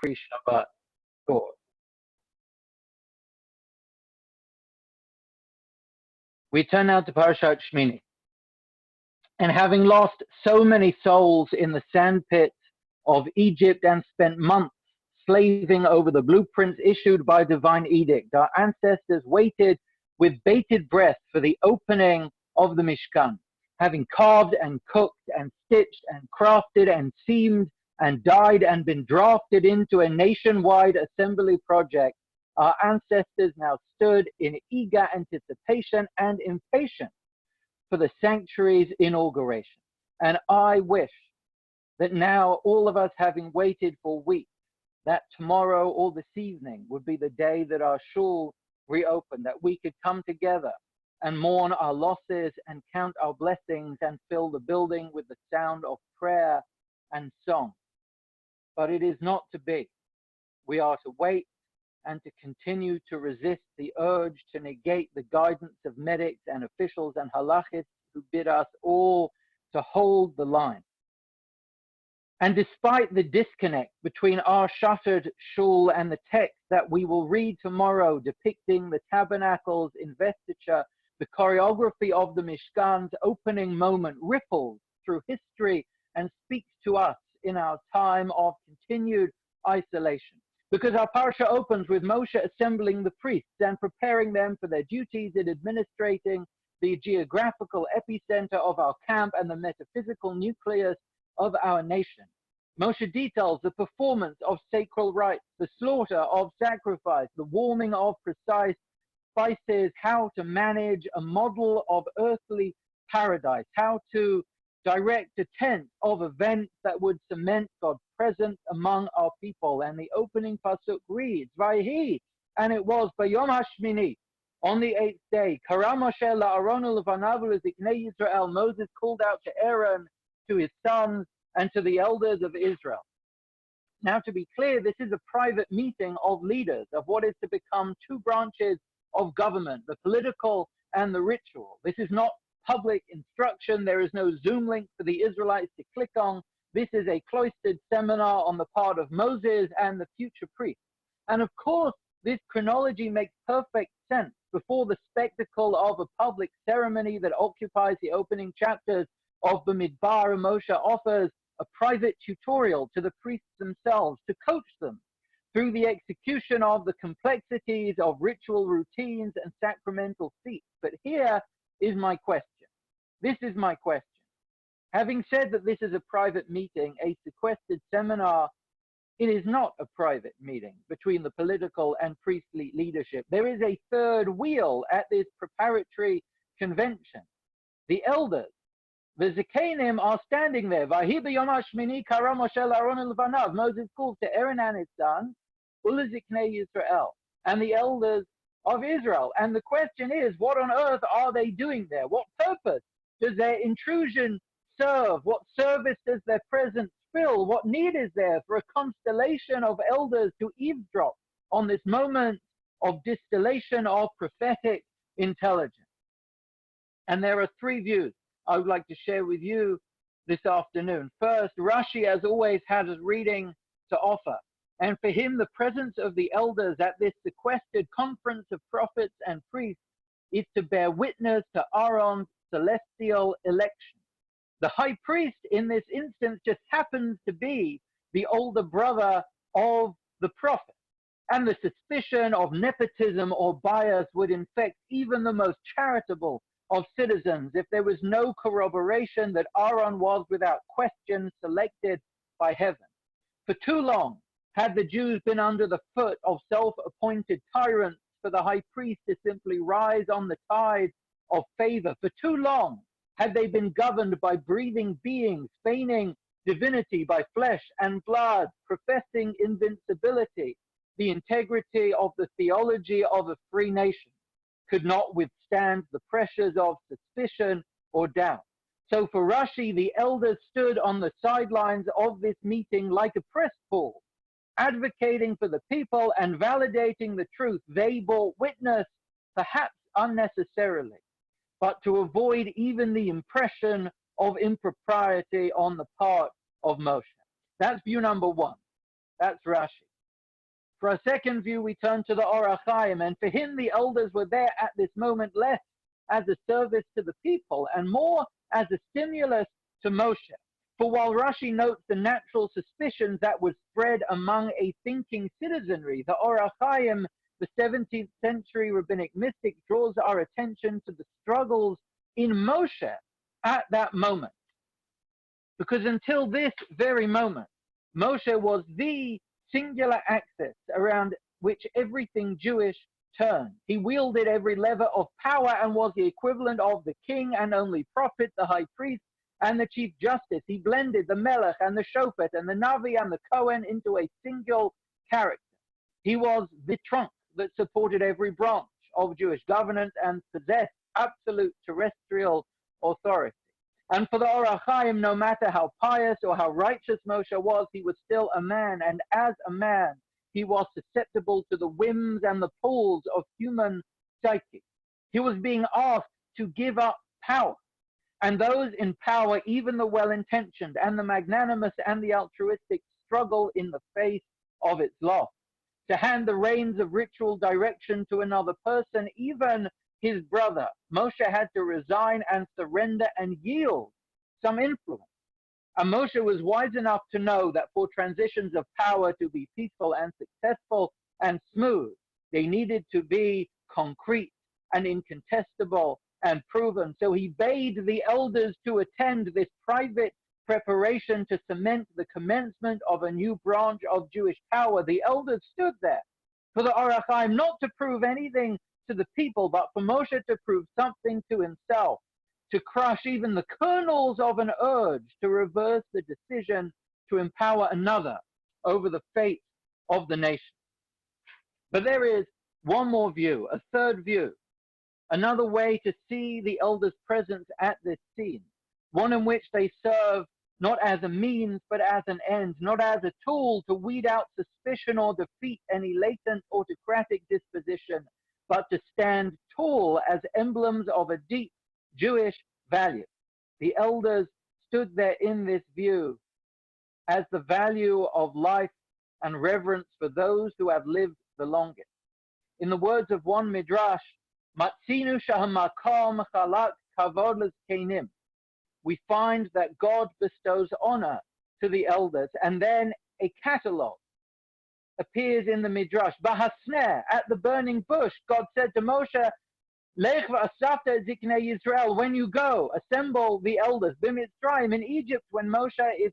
pre-Shabbat thought. We turn now to Parashat Shemini. And having lost so many souls in the sandpits of Egypt and spent months slaving over the blueprints issued by divine edict, our ancestors waited with bated breath for the opening of the Mishkan. Having carved and cooked and stitched and crafted and seamed and dyed and been drafted into a nationwide assembly project, our ancestors now stood in eager anticipation and impatience for the sanctuary's inauguration. And I wish that now, all of us having waited for weeks, that tomorrow or this evening would be the day that our shul reopened, that we could come together and mourn our losses and count our blessings and fill the building with the sound of prayer and song. But it is not to be. We are to wait and to continue to resist the urge to negate the guidance of medics and officials and halachists who bid us all to hold the line. And despite the disconnect between our shuttered shul and the text that we will read tomorrow depicting the tabernacle's investiture, the choreography of the Mishkan's opening moment ripples through history and speaks to us in our time of continued isolation. Because our parsha opens with Moshe assembling the priests and preparing them for their duties in administrating the geographical epicenter of our camp and the metaphysical nucleus of our nation. Moshe details the performance of sacred rites, the slaughter of sacrifice, the warming of precise spices, how to manage a model of earthly paradise, how to direct a tent of events that would cement God's presence among our people. And the opening pasuk reads, Vayhi, and it was Bayom HaShmini, on the 8th day, Kara Moshe la'Aaron u'levanav u'leziknei Yisrael, Moses called out to Aaron, to his sons, and to the elders of Israel. Now, to be clear, this is a private meeting of leaders of what is to become two branches of government, the political and the ritual. This is not public instruction. There is no Zoom link for the Israelites to click on. This is a cloistered seminar on the part of Moses and the future priests. And of course, this chronology makes perfect sense before the spectacle of a public ceremony that occupies the opening chapters of the Midbar. Moshe offers a private tutorial to the priests themselves to coach them through the execution of the complexities of ritual routines and sacramental feats. But here is my question. This is my question. Having said that this is a private meeting, a sequestered seminar, it is not a private meeting between the political and priestly leadership. There is a third wheel at this preparatory convention. The elders, the Zikanim, are standing there. Vahi b'yom hashmini kara Moshe la'Aaron u'levanav. Moses called to Aaron and his sons, u'leziknei Yisrael, and the elders of Israel. And the question is, what on earth are they doing there? What purpose does their intrusion serve? What service does their presence fill? What need is there for a constellation of elders to eavesdrop on this moment of distillation of prophetic intelligence? And there are three views I would like to share with you this afternoon. First, Rashi, as always, has a reading to offer. And for him, the presence of the elders at this sequestered conference of prophets and priests is to bear witness to Aaron's celestial election. The high priest in this instance just happens to be the older brother of the prophet. And the suspicion of nepotism or bias would infect even the most charitable of citizens if there was no corroboration that Aaron was without question selected by heaven. For too long had the Jews been under the foot of self-appointed tyrants for the high priest to simply rise on the tide of favor. For too long had they been governed by breathing beings, feigning divinity by flesh and blood, professing invincibility. The integrity of the theology of a free nation could not withstand the pressures of suspicion or doubt. So for Rashi, the elders stood on the sidelines of this meeting like a press pool, advocating for the people and validating the truth. They bore witness, perhaps unnecessarily, but to avoid even the impression of impropriety on the part of Moshe. That's view number one. That's Rashi. For a second view, we turn to the Or HaChaim, and for him the elders were there at this moment less as a service to the people and more as a stimulus to Moshe. For while Rashi notes the natural suspicions that would spread among a thinking citizenry, the Or HaChaim, the 17th century rabbinic mystic, draws our attention to the struggles in Moshe at that moment. Because until this very moment, Moshe was the singular axis around which everything Jewish turned. He wielded every lever of power and was the equivalent of the king and only prophet, the high priest, and the chief justice. He blended the Melech and the Shofet and the Navi and the Kohen into a single character. He was the trunk that supported every branch of Jewish governance and possessed absolute terrestrial authority. And for the Or HaChaim, no matter how pious or how righteous Moshe was, he was still a man, and as a man, he was susceptible to the whims and the pulls of human psyche. He was being asked to give up power, and those in power, even the well-intentioned and the magnanimous and the altruistic, struggle in the face of its loss. To hand the reins of ritual direction to another person, even his brother, Moshe had to resign and surrender and yield some influence. And Moshe was wise enough to know that for transitions of power to be peaceful and successful and smooth, they needed to be concrete and incontestable and proven. So he bade the elders to attend this private preparation to cement the commencement of a new branch of Jewish power. The elders stood there for the Or HaChaim, not to prove anything to the people, but for Moshe to prove something to himself, to crush even the kernels of an urge to reverse the decision to empower another over the fate of the nation. But there is one more view, a third view, another way to see the elders' presence at this scene, one in which they serve not as a means, but as an end, not as a tool to weed out suspicion or defeat any latent autocratic disposition, but to stand tall as emblems of a deep Jewish value. The elders stood there in this view as the value of life and reverence for those who have lived the longest. In the words of one midrash, Matzinu shahamakom chalak kavod lezkenim. We find that God bestows honor to the elders, and then a catalogue appears in the midrash. Bahasneh, at the burning bush, God said to Moshe, Lech v'asafta ziknei Yisrael, when you go, assemble the elders. B'Mitzrayim, in Egypt, when Moshe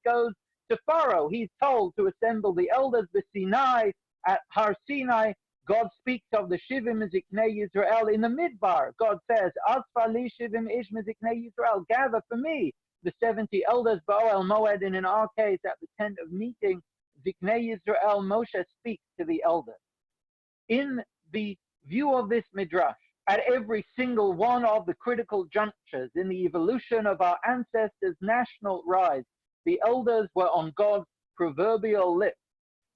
goes to Pharaoh, he's told to assemble the elders. B'Sinai, at Har Sinai, God speaks of the Shivim Ziknei Yisrael. In the Midbar, God says, Asfa li Shivim Ish Ziknei Yisrael, gather for me the 70 elders, Ba'al Moed, and in our case, at the tent of meeting, Ziknei Yisrael, Moshe speaks to the elders. In the view of this Midrash, at every single one of the critical junctures in the evolution of our ancestors' national rise, the elders were on God's proverbial lips.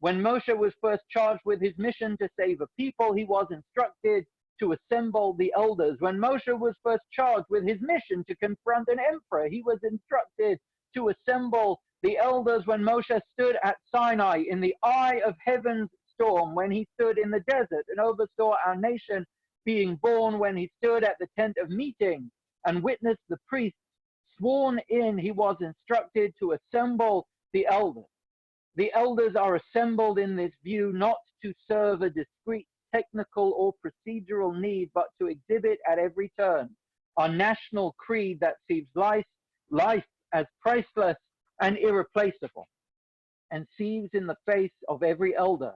When Moshe was first charged with his mission to save a people, he was instructed to assemble the elders. When Moshe was first charged with his mission to confront an emperor, he was instructed to assemble the elders. When Moshe stood at Sinai in the eye of heaven's storm, when he stood in the desert and oversaw our nation being born, when he stood at the tent of meeting and witnessed the priests sworn in, he was instructed to assemble the elders. The elders are assembled in this view not to serve a discrete technical or procedural need, but to exhibit at every turn our national creed that sees life as priceless and irreplaceable, and sees in the face of every elder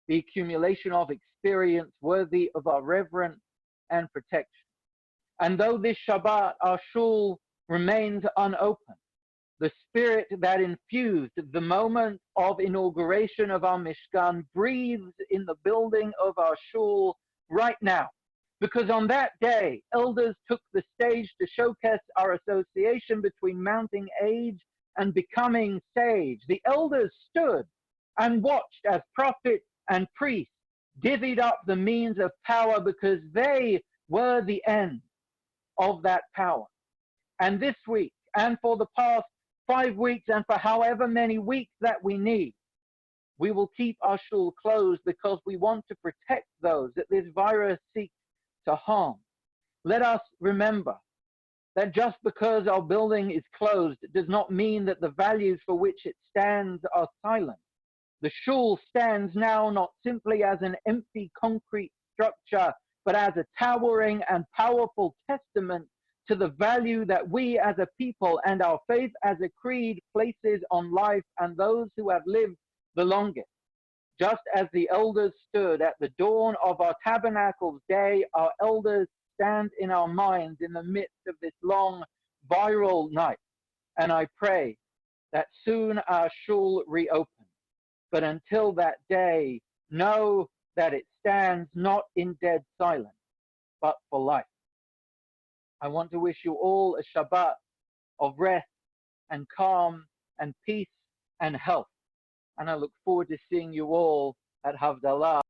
the accumulation of experience worthy of our reverence and protection. And though this Shabbat, our shul remains unopened, the spirit that infused the moment of inauguration of our Mishkan breathes in the building of our shul right now. Because on that day, elders took the stage to showcase our association between mounting age and becoming sage. The elders stood and watched as prophet and priest divvied up the means of power, because they were the end of that power. And this week, and for the past 5 weeks, and for however many weeks that we need, We will keep our shul closed because we want to protect those that this virus seeks to harm. Let us remember that just because our building is closed does not mean that the values for which it stands are silent. The shul stands now not simply as an empty concrete structure, but as a towering and powerful testament to the value that we as a people and our faith as a creed places on life and those who have lived the longest. Just as the elders stood at the dawn of our tabernacle's day, our elders stand in our minds in the midst of this long viral night. And I pray that soon our shul reopens. But until that day, know that it stands not in dead silence, but for life. I want to wish you all a Shabbat of rest and calm and peace and health. And I look forward to seeing you all at Havdalah.